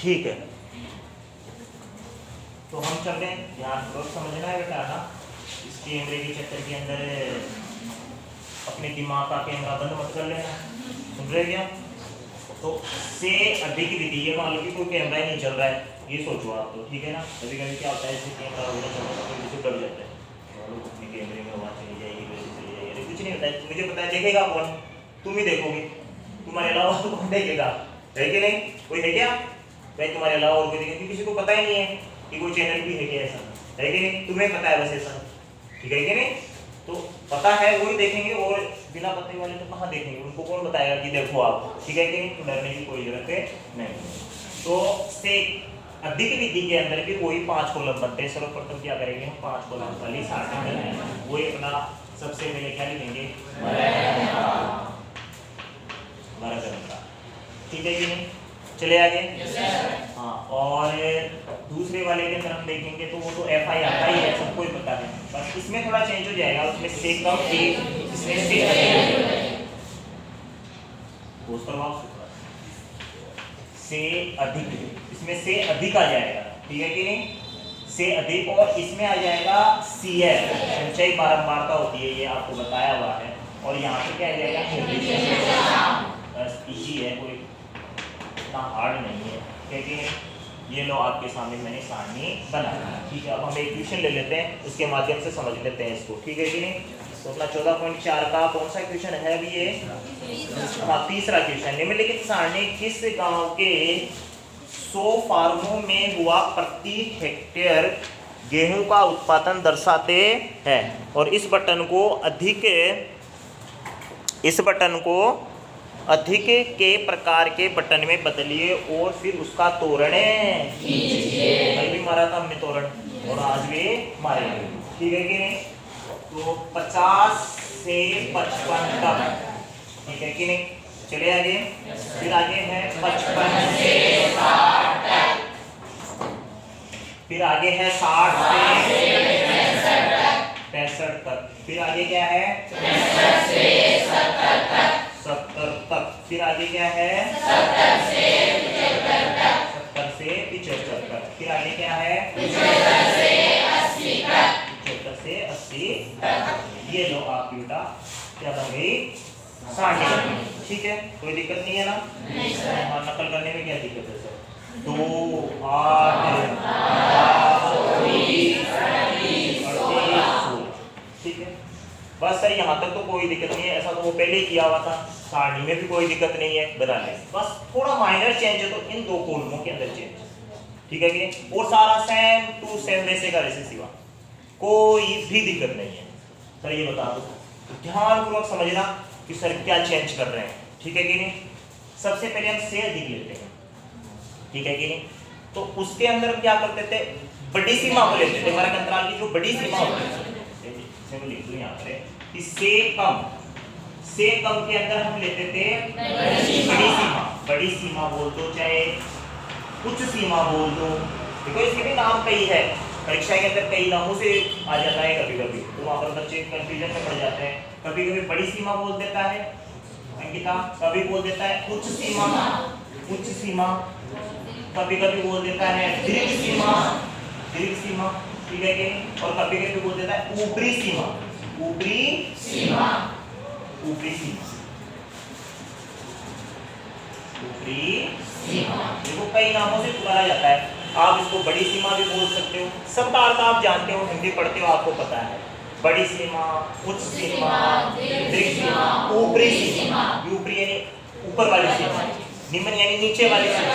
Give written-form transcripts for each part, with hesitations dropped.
ठीक है, तो हम चल रहे हैं, ध्यानपूर्वक समझना है बेटा ना। इस कैमरे के चक्कर के अंदर अपने दिमाग का कैमरा बंद मत कर लेना, सुन रहे क्या? तो से अधिक विधि, ये मान लो कि कोई कैमरा ही नहीं चल रहा है, ये सोचो आप, तो ठीक है ना। कभी कभी क्या होता है, जैसे कैमरा वगैरह चल रहा है तो डर जाता है, अपने कैमरे में आवाज चली जाएगी, वैसे चली जाएगी, कुछ नहीं होता है, मुझे पता है। देखेगा कौन? तुम ही देखोगे, तुम्हारे अलावा तो कौन देखेगा? है कि नहीं? कोई है क्या भाई तुम्हारे अलावा और कोई देखेगा? किसी को पता ही नहीं है कि कोई चैनल भी है क्या, ऐसा है कि नहीं? तुम्हें पता है बस ऐसा, ठीक है कि नहीं? तो पता है वही देखेंगे, और बिना पते वाले तो कहाँ देखेंगे? उनको कौन बताएगा कि देखो आप, ठीक है कि नहीं? तो डरने की कोई जरूरत नहीं। तो से अधिक विधि के अंदर भी वही 5 कॉलम बनते हैं। सर्वप्रथम क्या करेंगे हम? 5 कॉलम वाली सारणी, वही अपना सबसे पहले क्या लिखेंगे? वर्ग, ठीक है कि नहीं? चले आगे। हाँ, और दूसरे वाले के अंदर हम देखेंगे तो वो तो एफ आई आता ही है, सबको ही पता है, बस इसमें थोड़ा चेंज हो जाएगा, उसमें से कम एक, इसमें से अधिक, से अधिक, इसमें से अधिक आ जाएगा, ठीक है कि नहीं? से अधिक, और इसमें आ जाएगा सी एफ, संचय बारंबारता होती है, ये आपको बताया हुआ है। और यहाँ पे क्या आ जाएगा? बस इजी है, कोई इतना हार्ड नहीं है, क्योंकि ये लो आपके सामने मैंने सारणी बनाया, ठीक है। अब हम एक क्वेश्चन ले लेते हैं, उसके माध्यम से समझ लेते हैं इसको, ठीक है कि नहीं? तो अपना 14.4 का कौन सा क्वेश्चन है अभी ये? हाँ, तीसरा क्वेश्चन। निम्नलिखित सारणी किस गांव के 100 फार्मों में हुआ प्रति हेक्टेयर गेहूं का उत्पादन दर्शाते हैं? और इस बटन को अधिक के प्रकार के बटन में बदलिए और फिर उसका तोरण कीजिए। कल भी मारा था हमने तोरण, और आज भी मारेंगे, ठीक है कि नहीं? तो 50 से 55 तक, ठीक है कि नहीं? चले आगे। फिर आगे है 55 से 60 तक, फिर आगे है 60 से 65 तक, फिर आगे क्या है? 65 से 70 तक, 70 तक, फिर आगे क्या है? 70 से 75 तक, 70 से 75 तक, फिर आगे क्या है? 75 से 80 तक, 75 से 80 तक। ये लो आपकी बेटा क्या बन गई? सारणी, ठीक है? कोई दिक्कत नहीं है ना? नहीं सर। हाँ, नकल करने में क्या दिक्कत है सर? 2, 8, 20, 30, 16, ठीक है? बस सर, यहाँ तक तो कोई दिक्कत नहीं है, ऐसा तो वो पहले ही किया हुआ था, सारणी में भी कोई दिक्कत नहीं है बनाने। बस थोड़ा माइनर चेंज है तो इन 2 कॉलमों के अंदर चेंज, ठीक है कि? और सारा सेम टू सेम वैसे का वैसे सिवा, कोई भी दिक्कत नहीं है। सर ये बता दो, तो ध्यानपूर्वक समझना कि सर क्या चेंज कर रहे हैं, ठीक है कि नहीं? सबसे पहले हम से अधिक लेते हैं, ठीक है कि नहीं? तो उसके अंदर हम क्या करते थे? बड़ी सीमा को लेते थे, वर्ग अंतराल की जो बड़ी सीमा होती है, मैं लिख दूं यहाँ पे कि से कम के अंदर हम लेते थे बड़ी सीमा। बड़ी सीमा बोल दो, चाहे उच्च सीमा बोल दो, देखो इसके भी नाम कई है, परीक्षा के अंदर कई नामों से आ जाता है कभी कभी, तो वहाँ पर बच्चे कंफ्यूजन में पड़ जाते हैं। कभी कभी बड़ी सीमा बोल देता है अंकिता, कभी बोल देता है उच्च सीमा, कभी कभी बोल देता है दीर्घ सीमा, ठीक है कि? और कभी कभी बोल देता है ऊपरी सीमा। देखो कई नामों से पुकारा जाता है, आप इसको बड़ी सीमा भी बोल सकते हो, सबका अर्थ आप जानते हो, हिंदी पढ़ते हो, आपको पता है। बड़ी सीमा, उच्च सीमा, दीर्घ सीमा, ऊपरी सीमा। ऊपरी यानी ऊपर वाली सीमा, निम्न यानी नीचे वाली सीमा,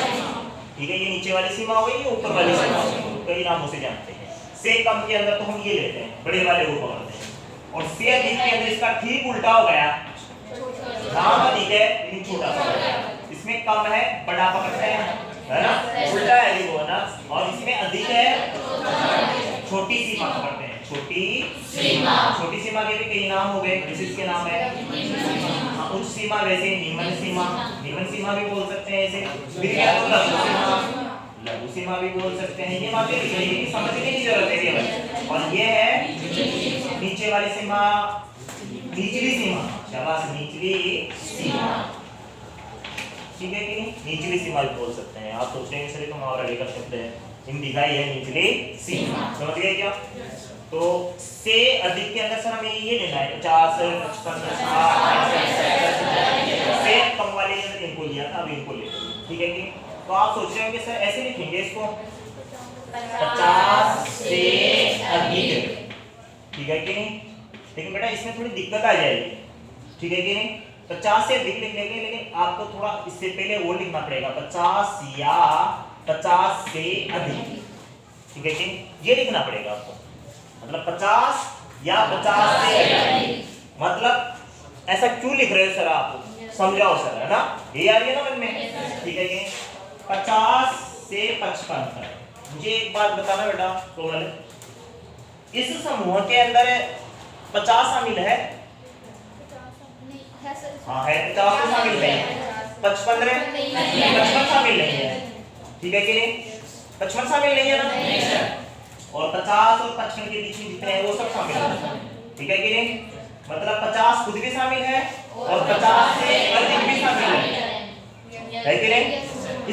ठीक है? ये नीचे वाली सीमा हो गई, ये ऊपर वाली सीमा, कई नामों से जानते हैं। से कम के अंदर तो हम ये लेते हैं, बड़े वाले को पकड़ते हैं, और से अधिक के अंदर इसका ठीक उल्टा हो गया, नाम अधिक है लेकिन छोटा पकड़ता है, इसमें कम है बड़ा पकड़ते हैं, है ना? उल्टा है ये वो ना, और इसमें अधिक है छोटी सीमा पकड़ते हैं, छोटी सीमा के भी कई नाम हो गए, जैसे इसके नाम है उच्च सीमा, वैसे निम्न सीमा भी बोल सकते हैं, ऐसे फिर क्या लघु सीमा भी बोल सकते हैं। ये बातें समझने की जरूरत है केवल। और ये है नीचे वाली सीमा, निचली सीमा, शाबाश, निचली सीमा, ठीक है कि नहीं, निचली सीमा भी बोल सकते हैं। आप सोच रहे हैं सर ये तो मुहावरा का शब्द है, हिंदी का ही है निचली सीमा, समझ गए क्या? तो से अधिक के अंदर सर हमें ये लेना है 50, 55, 60, से कम वाले के अंदर इनको लिया था, अब इनको ले, ठीक है कि? तो आप सोच रहे होंगे सर ऐसे लिखेंगे इसको 50 से अधिक, ठीक है कि नहीं? लेकिन बेटा इसमें थोड़ी दिक्कत आ जाएगी, ठीक है कि नहीं? 50 से अधिक लिख लेंगे, लेकिन आपको थोड़ा इससे पहले वो लिखना पड़ेगा 50 या 50 से अधिक, ठीक है कि ये लिखना पड़ेगा आपको। मतलब 50 या 50 से अधिक, मतलब ऐसा क्यों लिख रहे हो सर आप? समझाओ सर, है ना? ये आ रही है ना मन में, ठीक है कि 50 से 55 तक। मुझे एक बात बताना बेटा कोमल, इस समूह के अंदर 50 शामिल है? हाँ है, 50 तो शामिल नहीं है। 55 शामिल नहीं है, ठीक है कि नहीं? 55 शामिल नहीं है ना? और 50 और 55 के बीच में जितने हैं वो सब शामिल है, ठीक है कि नहीं? मतलब 50 खुद भी शामिल है और 50 से अधिक भी शामिल है कि नहीं?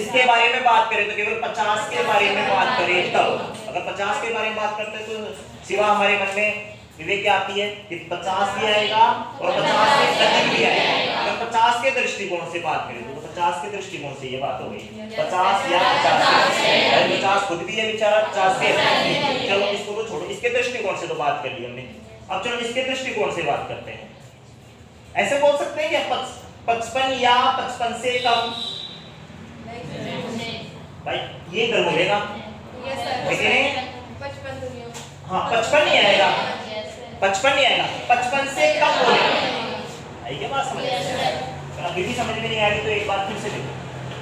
इसके बारे में बात करें तो केवल 50 के बारे में बात करें तब, अगर 50 के बारे में बात करते हैं तो सिवा हमारे मन में विवेक क्या आती है कि 50 भी आएगा और 50 से अधिक भी आएगा। अगर 50 के दृष्टिकोण से बात करें तो 50 के दृष्टिकोण से ये बात हो गई 50 या 50 से, 50 खुद भी है बेचारा, 50 से अधिक। चलो इसको तो छोड़ो, इसके दृष्टिकोण से तो बात कर ली हमने, अब चलो इसके दृष्टिकोण से बात करते हैं। ऐसे बोल सकते हैं क्या 55 या 55 से कम? भाई ये गलत बोलेगा, लेकिन 55 हाँ 55 नहीं आएगा, 55 नहीं आएगा, 55 से कम बोलेगा। आई क्या बात समझ? अभी भी समझ में नहीं आ रही तो एक बार फिर से देखो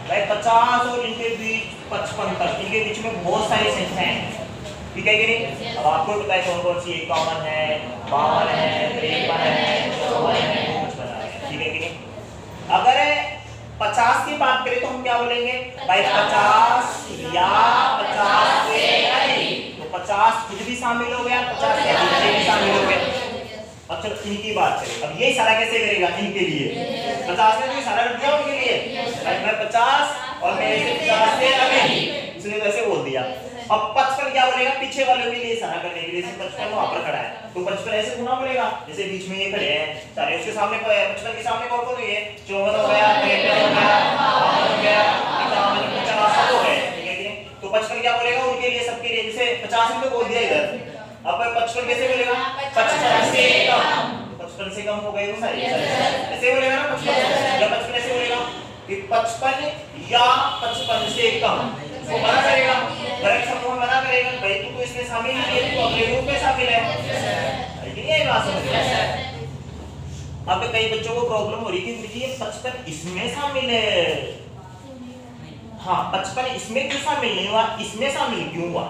भाई, 50 और इनके बीच 55 तक, इनके बीच में बहुत सारी संख्याएं हैं, ठीक है कि नहीं? अब आपको पता है कौन कौन सी 51 है, 52 है, 53 है, 54 है, 55 है, ठीक है कि नहीं? अगर 50 की बात करें तो हम क्या बोलेंगे भाई 50 या 50 से अधिक, तो 50 खुद भी शामिल हो गया, 50 से अधिक भी शामिल हो गया। अब चलो इनकी बात करें, अब ये इशारा कैसे करेगा इनके लिए? 50 में तो इशारा कर दिया उनके लिए, मैं 50 और मेरे से 50 से अधिक, इसलिए वैसे बोल दिया। अब 55 क्या बोलेगा पीछे वाले के लिए इशारा करने के लिए, जैसे 55 वहां पर खड़ा है तो 55 ऐसे घुमा बोलेगा, जैसे बीच में ये खड़े हैं सारे, उसके सामने 55 के सामने कौन कौन है? 54 हो गया, 53 हो गया, 52 हो गया, 51, 50 सब हो गए, ठीक है कि? तो 55 क्या बोलेगा उनके लिए, सबके लिए, जैसे 50 में तो बोल दिया इधर, अब 55 कैसे बोलेगा? 55 से कम, 55 से कम हो गए वो सारे, ऐसे बोलेगा ना 55 या 55 ऐसे बोलेगा कि 55 या 55 से कम, वो मना करेगा, गलत समूह मना करेगा, भाई तू तो इसमें शामिल नहीं है, तू अपने रूप में शामिल है, लेकिन ये बात समझ में। अब कई बच्चों को प्रॉब्लम हो रही थी गुरुजी ये 55 इसमें शामिल है, हाँ 55 इसमें क्यों शामिल नहीं हुआ, इसमें शामिल क्यों हुआ,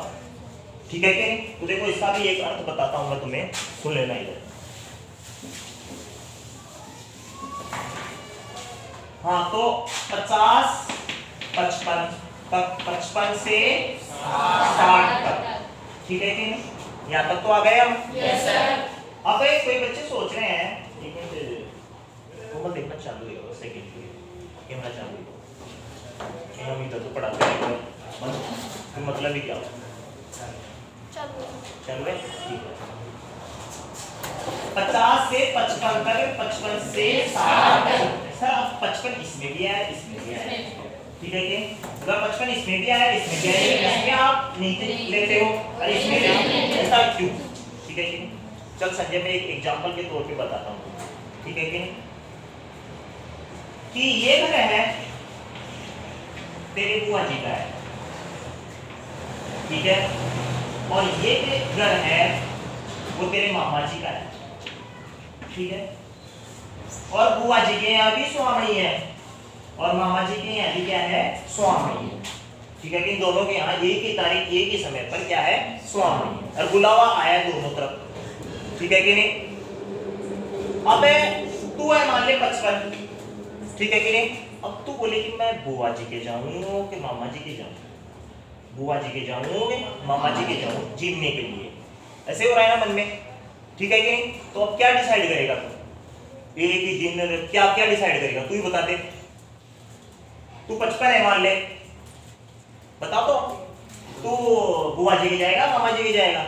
ठीक है कि? तो देखो इसका भी एक अर्थ बताता हूं मैं तुम्हें, सुन लेना इधर। हाँ तो 50, 55 तक, 55 से 60 तक, ठीक है कि नहीं? यहाँ तक तो आ गए हम। Yes sir. अब कोई बच्चे सोच रहे हैं, एक मिनट वो मत देखना चालू है, सेकंड कैमरा चालू है, हम इधर तो पढ़ाते हैं तो मतलब ही क्या हो? चल रहे ठीक है। 50 से 55 तक, 55 से 60 तक, सर अब 55 इसमें भी आया, इसमें भी आया, ठीक है कि? अगर 55 इसमें भी आया, इसमें भी आया, इसमें आप नीचे लेते हो और इसमें भी, ऐसा क्यों, ठीक है कि? चल संजय मैं एक एग्जांपल के तौर पे बताता हूँ, ठीक है कि ये घर है तेरे बुआ जी का है, ठीक है, और ये घर है वो तेरे मामा जी का है, ठीक है, और बुआ जी के यहाँ भी स्वामी है और मामा जी के यहाँ भी क्या है? स्वामी है, ठीक है कि? इन दोनों के यहाँ एक ही तारीख एक ही समय पर क्या है? स्वामी है, और बुलावा आया दोनों तरफ, ठीक है कि नहीं? अब तू है मान ले 55, ठीक है कि नहीं? अब तू बोले कि मैं बुआ जी के जाऊं कि मामा जी के जाऊं, बुआ जी के जाऊं मामा जी के जाऊं जीवने के लिए, ऐसे हो रहा है ना मन में, ठीक है कि नहीं? तो अब क्या डिसाइड करेगा तू? एक ही दिन क्या क्या डिसाइड करेगा तू ही बता दे। तू 55 है मान ले, बताओ तो तू बुआ जी की जाएगा मामा जी की जाएगा?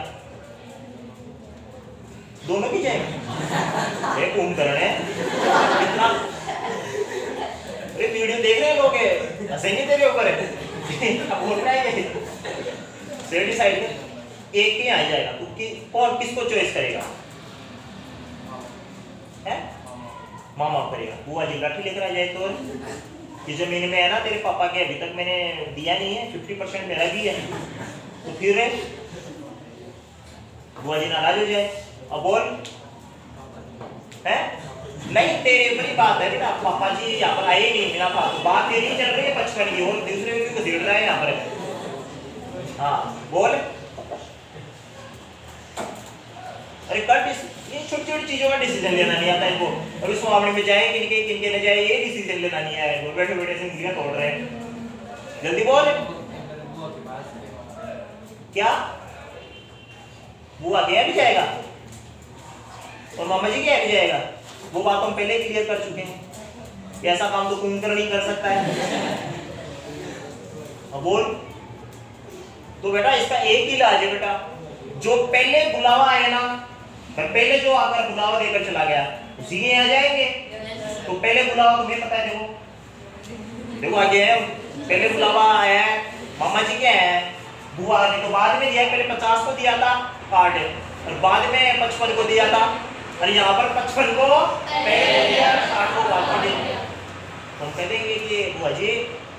दोनों की जाएगा? ये कुंभकर्ण है कितना। अरे वीडियो देख रहे हैं लोग, हंसे नहीं तेरे ऊपर है बोल रहा है ये सेडी साइड में एक ही आ जाएगा। तू कौन किसको चॉइस करेगा? है मामा करेगा। बुआ जी लाठी लेकर आ जाए तो ये जमीन में है ना तेरे पापा के, अभी तक मैंने दिया नहीं है, 50% मेरा भी है, तो फिर बुआ जी नाराज हो जाए। अब बोल है नहीं, तेरे ऊपर ही बात है बेटा, पापा जी यहाँ पर आए नहीं, मेरा बात तेरी चल रही है 55 की और दूसरे को घसीट रहा है यहाँ पर। हाँ बोल। अरे कट, ये छोटी छोटी चीजों का डिसीजन लेना नहीं आता इनको। अभी स्वामी में जाए किनके किनके न जाए, ये डिसीजन लेना नहीं आया इनको। बैठे बैठे से उंगलियां तोड़ रहे हैं। जल्दी बोल। क्या बुआ गया भी जाएगा और मामा जी गया भी जाएगा? वो बात हम पहले क्लियर कर चुके हैं। ऐसा काम तो कुंभकर्ण नहीं कर सकता है। अब बोल। तो बेटा इसका एक ही इलाज है बेटा, जो पहले बुलावा आया ना, पहले जो आकर बुलावा देकर चला गया उसी के यहाँ जाएंगे। तो पहले बुलावा तुम्हें पता है, देखो आगे है, पहले बुलावा आया है मामा जी के है, बुआ ने तो बाद में दिया, पहले 50 को दिया था कार्ड और बाद में 55 को दिया था, और यहाँ पर 55 को पहले दिया, 60 को बाद में दिया। हम कह देंगे कि बुआ जी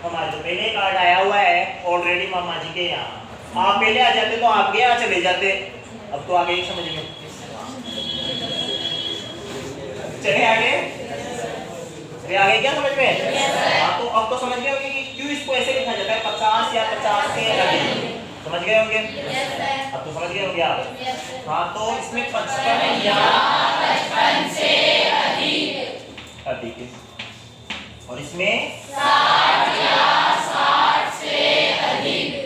हमारे तो पहले कार्ड आया हुआ है ऑलरेडी मामा जी के यहाँ, आप पहले आ जाते तो आपके यहाँ चले जाते। अब तो आगे समझ में, चले आगे, चले आगे क्या समझ में? हाँ तो अब तो समझ गए होंगे कि क्यों इसको ऐसे लिखा जाता है 50 या 50 से अधिक, समझ गए होंगे? अब तो समझ गए होंगे आप। हाँ तो इसमें 55 या 55 से अधिक और इसमें 60 या 60 से अधिक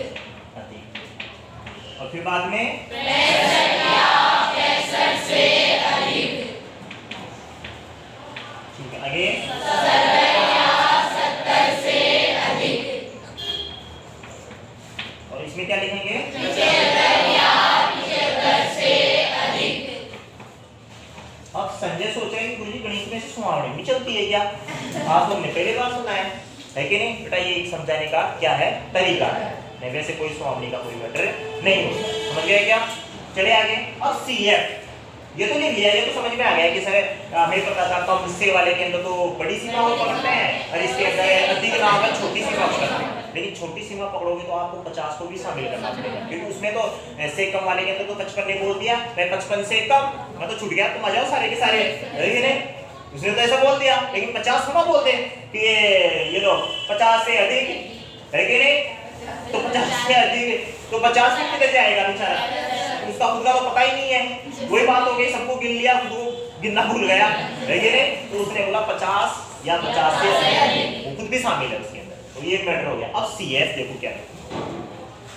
और फिर बाद में 65 या 65 से अधिक। ठीक है आगे 70 या 70 से अधिक और इसमें क्या लिखेंगे? 75 या 75 से अधिक। अब संजय सोचा कि गुरुजी गणित में से सुहावनी भी चलती है क्या? आप लोग ने पहले बार सुना है कि नहीं बेटा? ये एक समझाने का क्या है तरीका है, नहीं वैसे कोई सुहावनी का कोई मैटर नहीं होता। समझ गए क्या? चले आगे। अब CF ये तो लिख लिया, ये तो समझ में आ गया कि सर हमें पता था कम से वाले के अंदर तो बड़ी सीमा को पकड़ते हैं और इसके अंदर अधिक ना होगा छोटी सीमा पकड़ते हैं, लेकिन छोटी सीमा पकड़ोगे तो आपको 50 को भी शामिल करना पड़ेगा, क्योंकि उसमें तो से कम वाले के अंदर तो 55 ने बोल दिया, मैं 55 से कम, मैं तो छूट गया, तुम आ जाओ सारे के सारे, उसने तो ऐसा बोल दिया। लेकिन 50 थोड़ा बोलते कि ये लो 50 से अधिक है कि नहीं, तो 50 से अधिक तो 50 में किधर जाएगा बेचारा, उसका खुद का तो पता ही नहीं है। वही बात हो गई, सबको गिन लिया, खुद को गिनना भूल गया है कि नहीं, तो उसने बोला 50 या 50 से अधिक, वो खुद भी शामिल है उसके अंदर, तो ये मैटर हो गया। अब CF देखो क्या है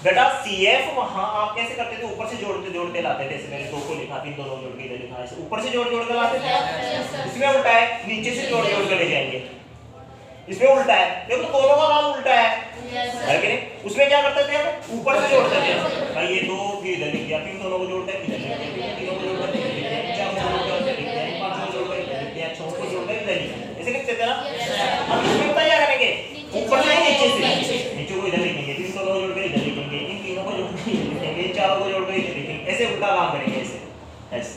बेटा, CF वहां आप कैसे करते थे? ऊपर से जोड़ते जोड़ते लाते थे, मैंने 2 को लिखा, फिर दोनों जोड़ के इधर लिखा, ऐसे ऊपर से जोड़ जोड़ के लाते थे। इसमें उल्टा है, नीचे से जोड़ जोड़ के ले जाएंगे, इसमें उल्टा है। देखो तो दोनों का काम उल्टा है कि नहीं? उसमें क्या करते थे हम? ऊपर से जोड़ते थे, भाई ये 2 फिर इधर लिख दिया, फिर दोनों को जोड़ते हैं, इधर लिख दिया, तीनों को जोड़ते हैं, इधर लिख दिया, 4 को जोड़ते हैं, इधर लिख दिया, 5 को जोड़ते हैं, इधर लिख दिया, 6 को जोड़ते हैं, इधर लिख दिया, ऐसे लिखते थे ना। हम इसमें पता क्या करेंगे? ऊपर से नीचे से, नीचे को इधर लिखेंगे, फिर दोनों को जोड़ के इधर लिखेंगे, इन तीनों को जोड़ के इधर लिखेंगे, 4 को जोड़ के इधर लिखेंगे, ऐसे उल्टा काम करेंगे, ऐसे ऐसे।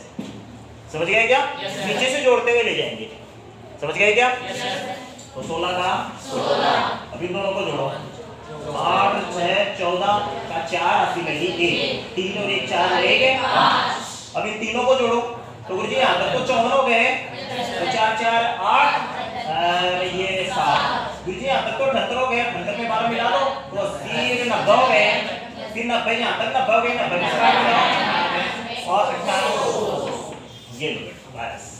समझ गए क्या? नीचे से जोड़ते हुए ले जाएंगे, समझ गए क्या? तो 16 का 16, अभी दोनों को जोड़ो, 8 6 14 का 4 80 लगी 1, 3 और 1 4 रह गए 5। अब इन तीनों को जोड़ो तो गुरुजी यहाँ तक तो 54 हो गए, तो 4 4 8 और ये 7, गुरुजी यहाँ तक तो 78 हो गए, 78 में 12 मिला दो तो 80 90 हो गए, फिर 90 यहाँ तक 90 हो गए, 90 में 7 मिला और 98 ये लो बस।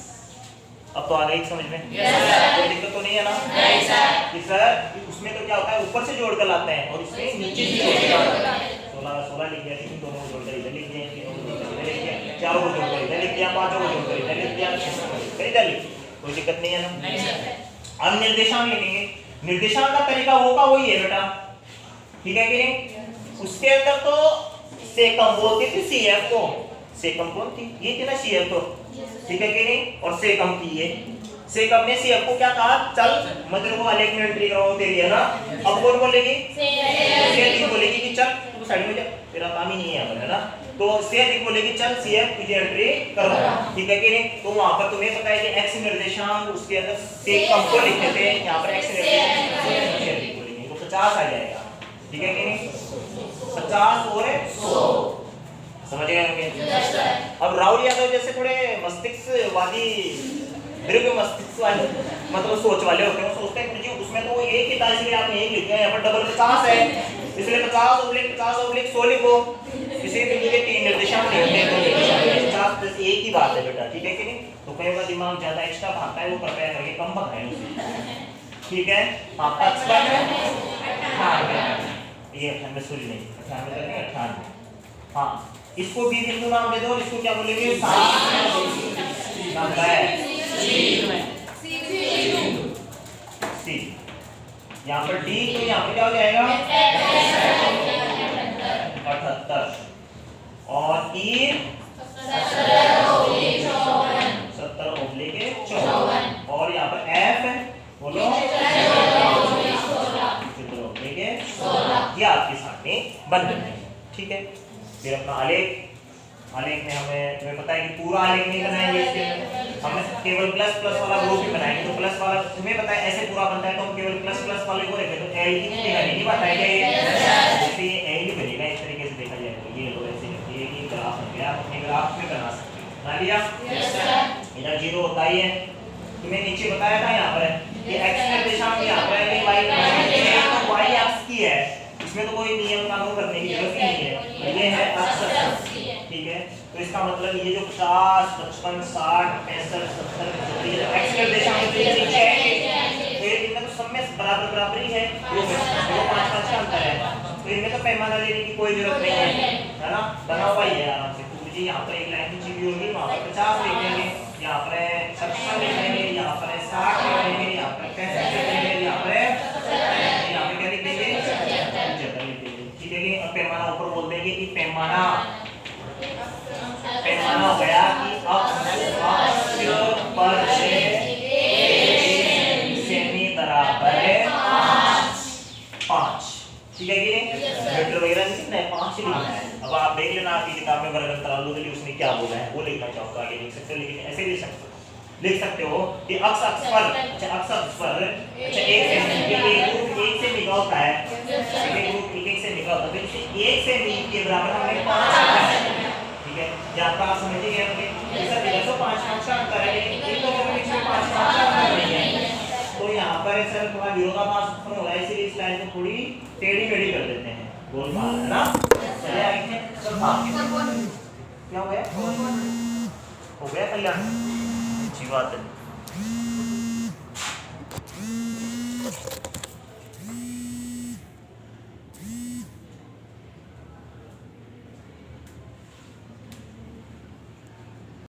अब तो आ गई समझ में? कोई दिक्कत तो नहीं है ना? नहीं सर। कि सर उसमें तो क्या होता है, ऊपर से जोड़ कर लाते हैं और इसमें नीचे से जोड़ कर लाते हैं। 16 लिख दिया, लेकिन दोनों को जोड़कर इधर लिख दिया, तीनों को जोड़कर इधर लिख दिया, 4 को जोड़कर इधर लिख दिया, 5 को जोड़कर इधर लिख दिया, 6 को जोड़कर इधर लिख दिया, कोई दिक्कत नहीं है ना? नहीं सर। अब निर्देशांक लिखेंगे, निर्देशांक का तरीका वो का वही है बेटा, ठीक है कि नहीं। उसके अंदर तो सेकम बोलती थी सीएफ को, सेकम कौन थी, ये थी ना सीएफ तो, ठीक है कि नहीं। और सेकम थी ये, सेकम ने सीएफ को क्या कहा, चल मैं तेरे को आलेख में एंट्री कराऊं तेरी, है ना। अब कौन बोलेगी, सीएफ बोलेगी कि चल तू साइड में जा, तेरा काम ही नहीं है अब, है ना। तो सीएफ बोलेगी चल सीएफ तुझे एंट्री करो, ठीक है कि नहीं। तो वहां पर तुम्हें पता है कि एक्स निर्देशांक उसके अंदर सेकम को लिखते थे, यहाँ पर एक्स निर्देशांक बोलेंगे तो 50 आ जाएगा, ठीक है कि नहीं। 50 और 100, समझ गए होंगे। अब राहुल यादव जैसे थोड़े मस्तिष्कवादी, दीर्घ मस्तिष्क वाले मतलब सोच वाले होते हैं, वो सोचते हैं कि जी उसमें तो एक ही था इसलिए आपने एक लिख दिया, यहाँ पर डबल 50 है इसलिए 50/50/100 लिखो। किसी बिंदु के 3 निर्देशांक नहीं होते, 2 निर्देशांक, 50 प्लस एक ही बात है बेटा, ठीक है कि नहीं। तो कई बार दिमाग ज्यादा एक्स्ट्रा भागता है, वो कृपया करके कम भगाएं उसे, ठीक है। हाँ 55 ये 98 सॉरी नहीं 98 करके 98। हाँ इसको बी बिंदु नाम दे दो, इसको क्या बोलेंगे, सी। यहाँ पर डी तो यहाँ पे क्या हो जाएगा 78 और ई 70/54 और यहाँ पर एफ बोलो 16 ये आपके सामने बन गए, ठीक है। फिर अपना आलेख में तुम्हें पता है कि पूरा आलेख नहीं बनाएंगे, इसके हमने केवल प्लस प्लस वाला ग्रुप ही बनाएंगे। तो प्लस वाला तुम्हें पता है ऐसे पूरा बनता है, तो हम केवल प्लस प्लस वाले को रखें तो एल की नहीं बताएगा, जैसे ये एल ही बनेगा इस तरीके से देखा जाए तो। ये लो ऐसे ये कि ग्राफ बन गया, आप अपने ग्राफ में बना सकते हो, बना लिया। इधर 0 होता ही है, तुम्हें नीचे बताया था यहाँ पर ये एक्स निर्देशांक यहाँ पर है, y अक्ष की है, इसमें तो कोई नियम कानून करने की जरूरत नहीं है, ये है अक्ष, ठीक है। तो इसका मतलब ये जो 50 55 60 65 70 ये एक्स निर्देशांक के नीचे है, तो ये इनमें तो सब में बराबर ही है, वो 5 का अंतर है, तो इनमें तो पैमाना लेने की कोई जरूरत नहीं है ना, बना हुआ ही है आराम से। तो मुझे यहाँ पर एक लाइन खींची हुई होगी, वहाँ पर 50 लिख देंगे, यहाँ पर 55 लिख देंगे, यहाँ पर 60 लिख देंगे, यहाँ पर 65 लिख देंगे, यहाँ पर क्या लिख देंगे 75 लिख देंगे, ठीक है कि। अब पैमाना ऊपर बोल देंगे कि पैमाना हो गया कि अक्ष पर सेमी बराबर है 5, ठीक है कि मीटर वगैरह नहीं कितना है 5 लिखना है। अब आप देख लेना आपकी किताब में वर्ग अंतरालों के लिए उसने क्या बोला है, वो लिखना चाहो तो आगे लिख सकते हो, लेकिन ऐसे लिख सकते हो कि अक्ष पर, अच्छा अक्ष पर, अच्छा एक से निकाल होता है, एक से निकाल होता है, तो एक से मिल के बराबर हमें 5 आता है, ठीक है। या तो आप समझ गए होंगे ऐसा दिखा तो 5 का अंतर है, लेकिन इन दोनों के बीच में 5 का अंतर नहीं है, तो यहाँ पर सर थोड़ा विरोधाभास उत्पन्न हो रहा है, इसलिए इस लाइन को थोड़ी टेढ़ी मेढ़ी कर देते हैं, गोलमाल है ना। चलिए आगे क्या हो गया कल्याण, अच्छी बात है।